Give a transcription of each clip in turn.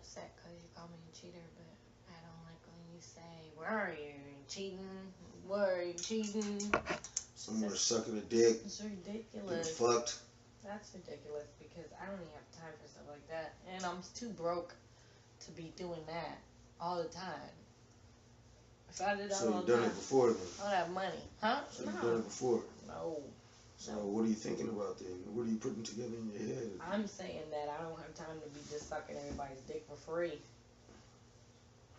upset because you call me a cheater, but I don't like when you say, "Where are you? Cheating? Where are you cheating?" Somewhere sucking a dick. It's ridiculous. Getting fucked. That's ridiculous because I don't even have time for stuff like that, and I'm too broke to be doing that all the time. If I did that So all you've the done time, it before then? I'd have money, huh? So you've done it before? No. So No. what are you thinking about then? What are you putting together in your head? I'm saying that I don't have time to be just sucking everybody's dick for free.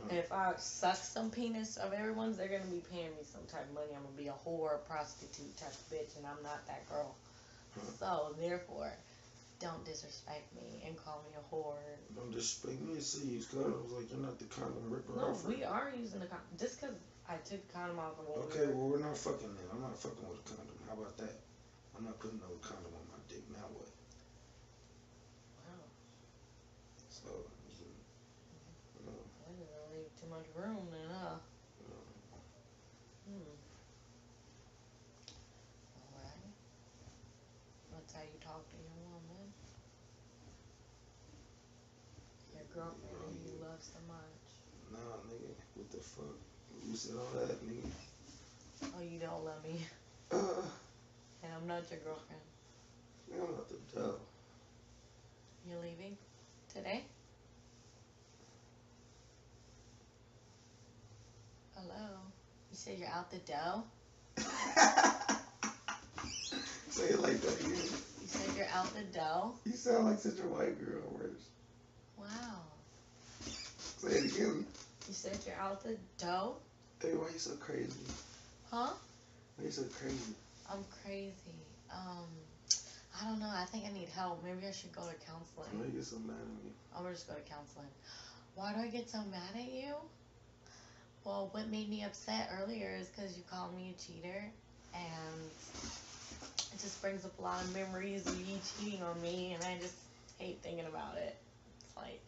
If I suck some penis of everyone's, they're gonna be paying me some type of money. I'm gonna be a whore, prostitute type of bitch, and I'm not that girl. So therefore, don't disrespect me and call me a whore. Don't disrespect me and say you use condoms like you're not the condom ripper. No, we are using the condom. Just because I took the condom off of Okay, well we're not fucking then. I'm not fucking with a condom. How about that? I'm not putting no condom on my dick. Now what? Wow. So, you know. That doesn't leave too much room then, huh? Alright. That's how you talk to your woman. Your girlfriend who you love so much. Nah, nigga. What the fuck? You said all that, nigga. Oh, you don't love me. And I'm not your girlfriend. I'm out the door. You're leaving today? Hello? You said you're out the dough? Say it like that again. You said you're out the dough? You sound like such a white girl, Rich. Wow. Say it again. You said you're out the dough? Hey, why you so crazy? Huh? Why you so crazy? I'm crazy. I don't know. I think I need help. Maybe I should go to counseling. Why you get so mad at me? I'm gonna just go to counseling. Why do I get so mad at you? Well, what made me upset earlier is because you called me a cheater, and it just brings up a lot of memories of you cheating on me, and I just hate thinking about it. It's like,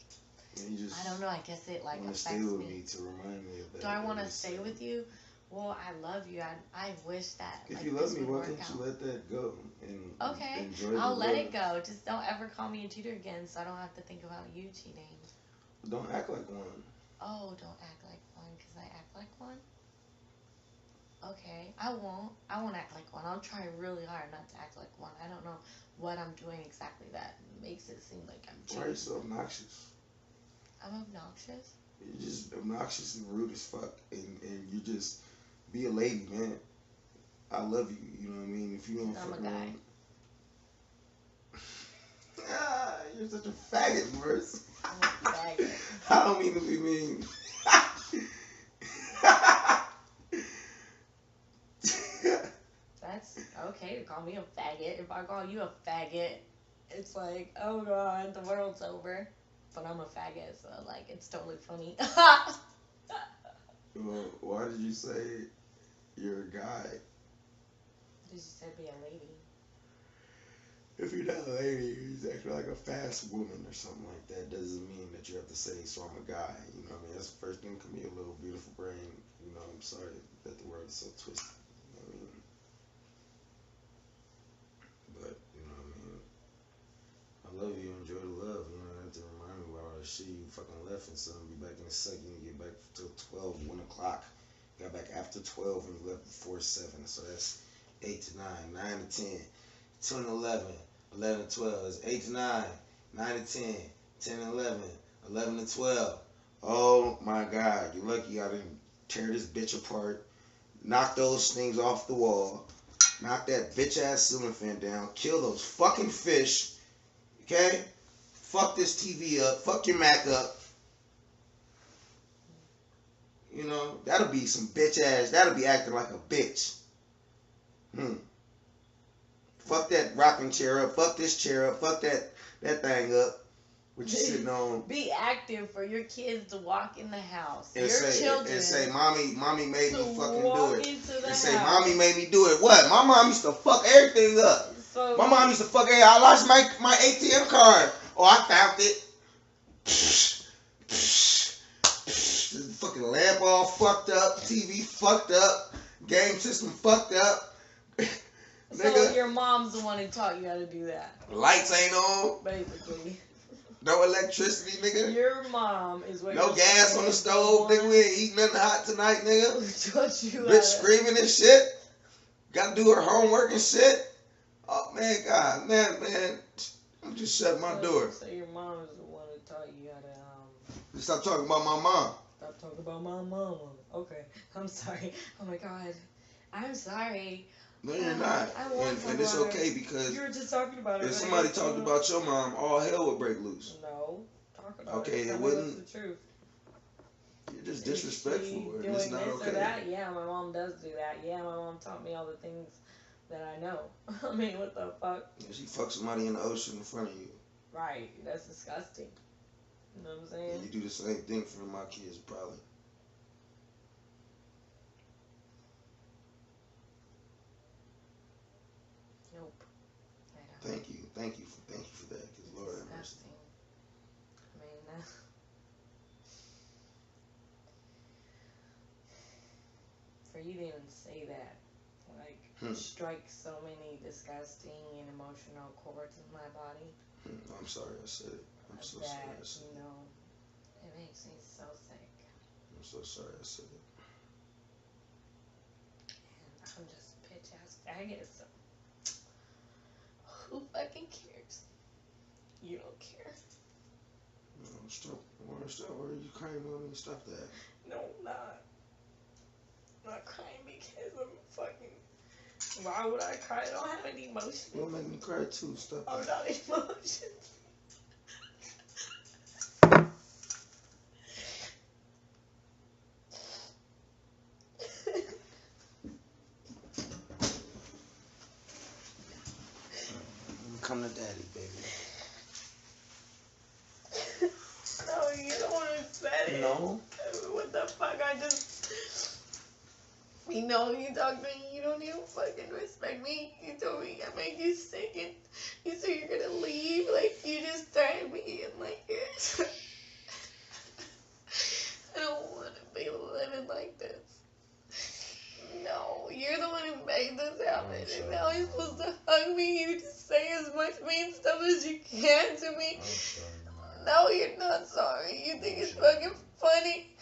I don't know. I guess it like affects stay with me. me to remind me of that. Do I want to stay with you? Well, I love you. I wish that. If like, you love this me, would why work can't out. you let that go and Okay, enjoy I'll the let love? it go. Just don't ever call me a cheater again, so I don't have to think about you cheating. Don't act like one. Oh, don't act like one, because I act like one? Okay, I won't. I won't act like one. I'll try really hard not to act like one. I don't know what I'm doing exactly that makes it seem like I'm cheating. Why are you so obnoxious? I'm obnoxious? You're just obnoxious and rude as fuck, and you just be a lady, man. I love you. You know what I mean? If you don't I'm fuck a guy. around. You're such a faggot, Morris. I'm a faggot. I don't mean to be mean. That's okay to call me a faggot. If I call you a faggot, it's like, oh god, the world's over. But I'm a faggot, so like, it's totally funny. Well, why did you say you're a guy? You just said be a lady. If you're not a lady, you're acting like a fast woman or something like that. Doesn't mean that you have to say, so I'm a guy. You know what I mean? That's the first thing. Come here, little beautiful brain. You know, I'm sorry that the world is so twisted. You know what I mean? But, you know what I mean? I love you. Enjoy the love. You know, I have to remind me about all that shit. You fucking left and son. Be back in a second. You get back till 12, 1 o'clock. Got back after 12 and you left before 7. So that's 8 to 9, 9 to 10, 10 to 11. 11 to 12. It's 8 to 9, 9 to 10, 10 to 11, 11 to 12. Oh my God. You're lucky I didn't tear this bitch apart, knock those things off the wall, knock that bitch ass ceiling fan down, kill those fucking fish, okay? Fuck this TV up, fuck your Mac up. You know, that'll be some bitch ass, that'll be acting like a bitch. Fuck that rocking chair up. Fuck this chair up. Fuck that thing up. What you sitting on? Be active for your kids to walk in the house. And your say, children. And say, mommy made me fucking do it. And say, mommy made me do it. What? My mom used to fuck everything up. So, my mom used to fuck everything. I lost my ATM card. Oh, I found it. The fucking lamp all fucked up. TV fucked up. Game system fucked up. So your mom's the one who taught you how to do that. Lights ain't on. Basically. No electricity, nigga. Your mom is what. No gas on the stove, nigga. We ain't eating nothing hot tonight, nigga. Taught you Bitch screaming and shit. Gotta do her homework and shit. Oh man, God, man. I'm just shutting my door. So your mom is the one who taught you how to Stop talking about my mom. Stop talking about my mama. Okay, I'm sorry. Oh my God, I'm sorry. No, you're not. And it's okay because you were just talking about it. If somebody talked about your mom, all hell would break loose. No, talk about okay, it. It wouldn't. That's the truth. You're just disrespectful, and it's not okay. Or that? Yeah, my mom does do that. Yeah, my mom taught me all the things that I know. I mean, what the fuck? Yeah, she fucked somebody in the ocean in front of you. Right. That's disgusting. You know what I'm saying? And you do the same thing for my kids, probably. Nope. Thank you for that. Because Lord have mercy. I mean, for you to even say that, like, strike so many disgusting and emotional chords in my body. I'm sorry I said it. I'm so sorry I said it. You know, it makes me so sick. I'm so sorry I said it. And I'm just a bitch ass faggot, so who fucking cares? You don't care. No, stop. Why are you crying on me? Stop that. No, I'm not. I'm not crying because I'm fucking. Why would I cry? I don't have any emotions. Don't make me cry too. Stop. I'm not emotions. Come to daddy, baby. No, you don't want to say it. No. What the fuck? You know, you talk to me, you don't even fucking respect me. You told me I made you sick and you said you're gonna leave. Like, you just threatened me and like, I don't want to be living like this. No, you're the one who made this happen. And now you're supposed to hug me. You just say as much mean stuff as you can to me. No, you're not sorry. You think it's fucking funny.